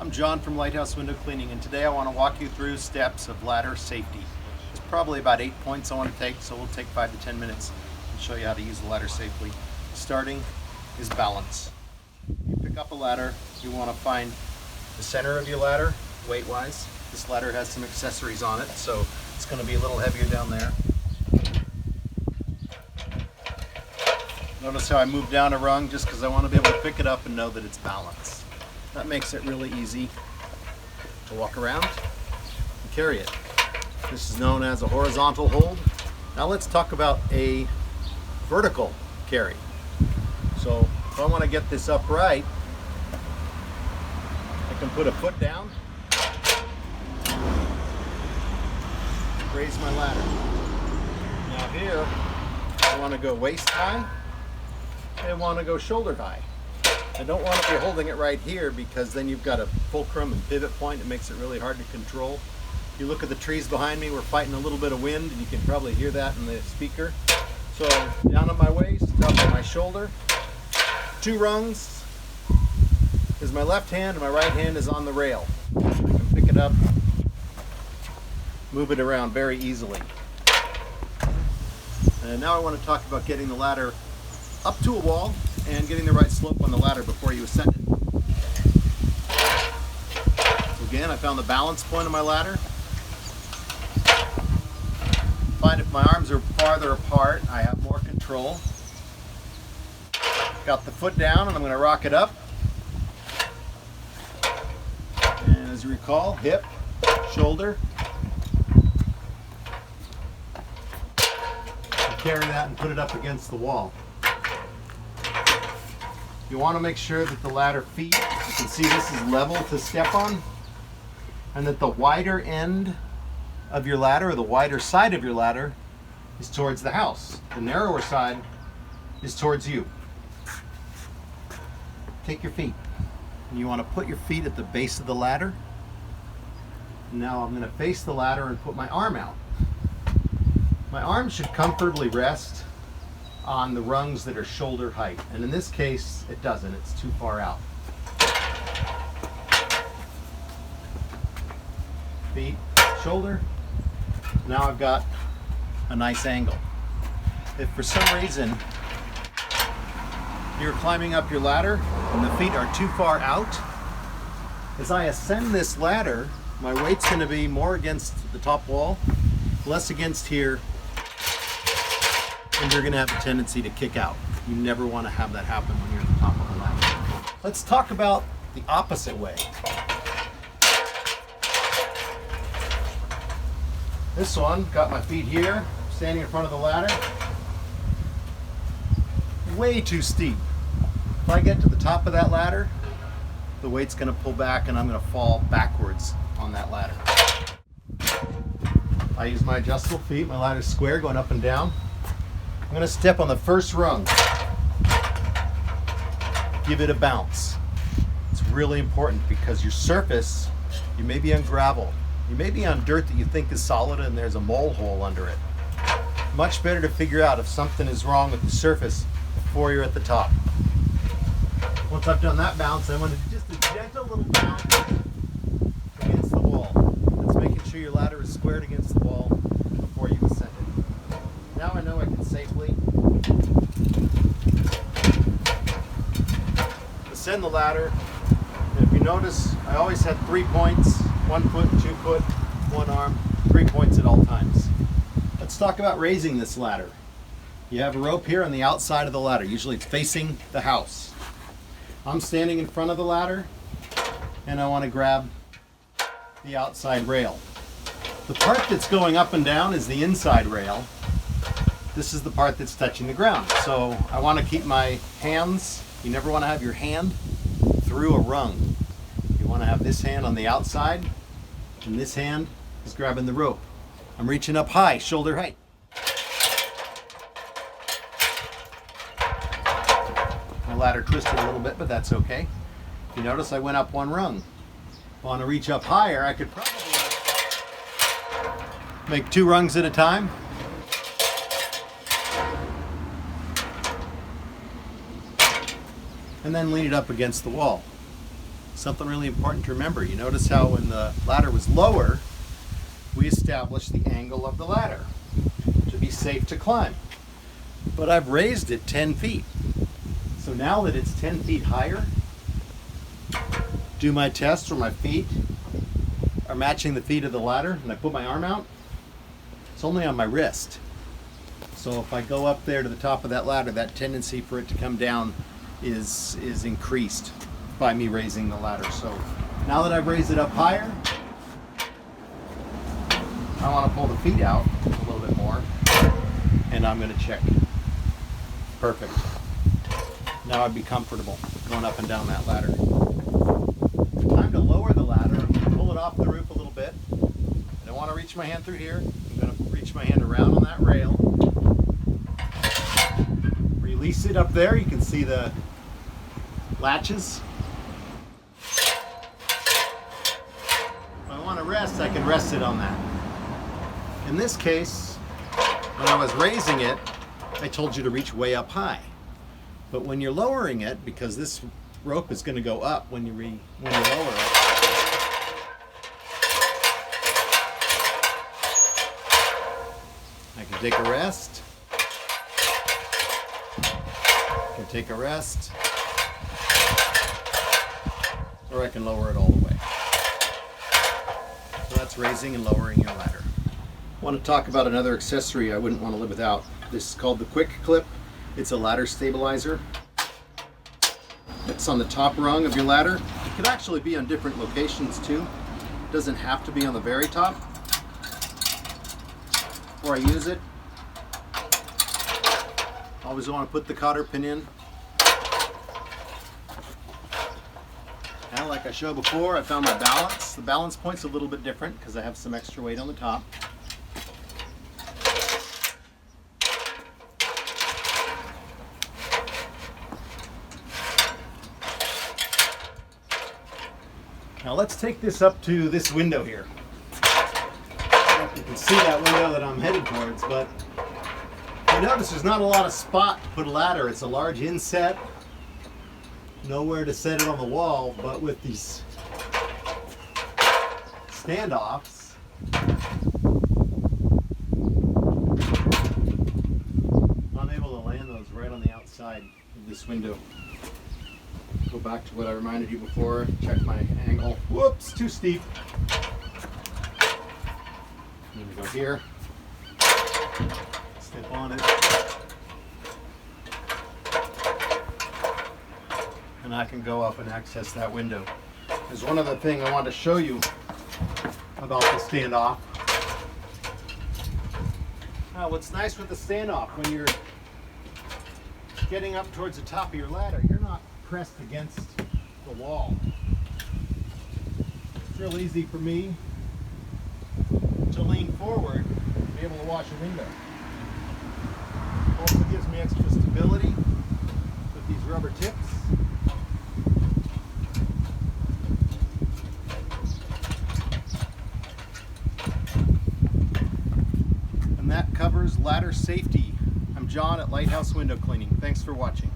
I'm John from Lighthouse Window Cleaning, and today I want to walk you through steps of ladder safety. There's probably about 8 points I want to take, so we'll take 5 to 10 minutes and show you how to use the ladder safely. Starting is balance. You pick up a ladder, you want to find the center of your ladder, weight-wise. This ladder has some accessories on it, so it's going to be a little heavier down there. Notice how I move down a rung just because I want to be able to pick it up and know that it's balanced. That makes it really easy to walk around and carry it. This is known as a horizontal hold. Now let's talk about a vertical carry. So if I want to get this upright, I can put a foot down, raise my ladder. Now here, I want to go waist high. I want to go shoulder high. I don't want to be holding it right here because then you've got a fulcrum and pivot point. It makes it really hard to control. If you look at the trees behind me, we're fighting a little bit of wind, and you can probably hear that in the speaker. So down on my waist, up on my shoulder. 2 rungs is my left hand, and my right hand is on the rail. I can pick it up, move it around very easily. And now I want to talk about getting the ladder up to a wall and getting the right slope on the ladder before you ascend it. So again, I found the balance point on my ladder. Find if my arms are farther apart, I have more control. Got the foot down and I'm going to rock it up. And as you recall, hip, shoulder. Carry that and put it up against the wall. You want to make sure that the ladder feet, you can see this is level to step on, and that the wider end of your ladder, or the wider side of your ladder, is towards the house. The narrower side is towards you. Take your feet, and you want to put your feet at the base of the ladder. Now I'm going to face the ladder and put my arm out. My arm should comfortably rest on the rungs that are shoulder height, and in this case it doesn't, it's too far out. Feet, shoulder. Now I've got a nice angle. If for some reason you're climbing up your ladder and the feet are too far out, as I ascend this ladder, my weight's going to be more against the top wall, less against here, and you're going to have a tendency to kick out. You never want to have that happen when you're at the top of the ladder. Let's talk about the opposite way. This one, got my feet here, standing in front of the ladder. Way too steep. If I get to the top of that ladder, the weight's going to pull back and I'm going to fall backwards on that ladder. I use my adjustable feet, my ladder's square, going up and down. I'm going to step on the first rung. Give it a bounce. It's really important because your surface, you may be on gravel. You may be on dirt that you think is solid and there's a mole hole under it. Much better to figure out if something is wrong with the surface before you're at the top. Once I've done that bounce, I want to do just a gentle little bounce against the wall. That's making sure your ladder is squared against the wall before you ascend it. Now I know I can safely ascend the ladder. And if you notice, I always had 3 points, 1 foot, 2 foot, 1 arm, 3 points at all times. Let's talk about raising this ladder. You have a rope here on the outside of the ladder. Usually it's facing the house. I'm standing in front of the ladder and I want to grab the outside rail. The part that's going up and down is the inside rail. This is the part that's touching the ground. So I want to keep my hands, you never want to have your hand through a rung. You want to have this hand on the outside, and this hand is grabbing the rope. I'm reaching up high, shoulder height. My ladder twisted a little bit, but that's okay. You notice I went up 1 rung. If I want to reach up higher, I could probably make 2 rungs at a time. And then lean it up against the wall. Something really important to remember. You notice how when the ladder was lower, we established the angle of the ladder to be safe to climb. But I've raised it 10 feet. So now that it's 10 feet higher, do my test where my feet are matching the feet of the ladder and I put my arm out, it's only on my wrist. So if I go up there to the top of that ladder, that tendency for it to come down is increased by me raising the ladder. So now that I've raised it up higher, I want to pull the feet out a little bit more, and I'm going to check. Perfect. Now I'd be comfortable going up and down that ladder. Time to lower the ladder. I'm going to pull it off the roof a little bit. I don't want to reach my hand through here. I'm going to reach my hand around on that rail. Release it up there. You can see the latches. If I want to rest, I can rest it on that. In this case, when I was raising it, I told you to reach way up high. But when you're lowering it, because this rope is going to go up when you lower it, I can take a rest. I can take a rest. Or I can lower it all the way. So that's raising and lowering your ladder. I want to talk about another accessory I wouldn't want to live without. This is called the Quick Clip. It's a ladder stabilizer. It's on the top rung of your ladder. It could actually be on different locations too. It doesn't have to be on the very top. Before I use it, always want to put the cotter pin in. Now, like I showed before, I found my balance. The balance point's a little bit different because I have some extra weight on the top. Now let's take this up to this window here. I don't know if you can see that window that I'm headed towards, but you notice there's not a lot of spot to put a ladder. It's a large inset. Nowhere to set it on the wall, but with these standoffs, I'm able to land those right on the outside of this window. Go back to what I reminded you before, check my angle. Whoops, too steep. I'm gonna go here, step on it, and I can go up and access that window. There's one other thing I want to show you about the standoff. Now, what's nice with the standoff, when you're getting up towards the top of your ladder, you're not pressed against the wall. It's real easy for me to lean forward and be able to watch a window. Also gives me extra stability with these rubber tips. And that covers ladder safety. I'm John at Lighthouse Window Cleaning. Thanks for watching.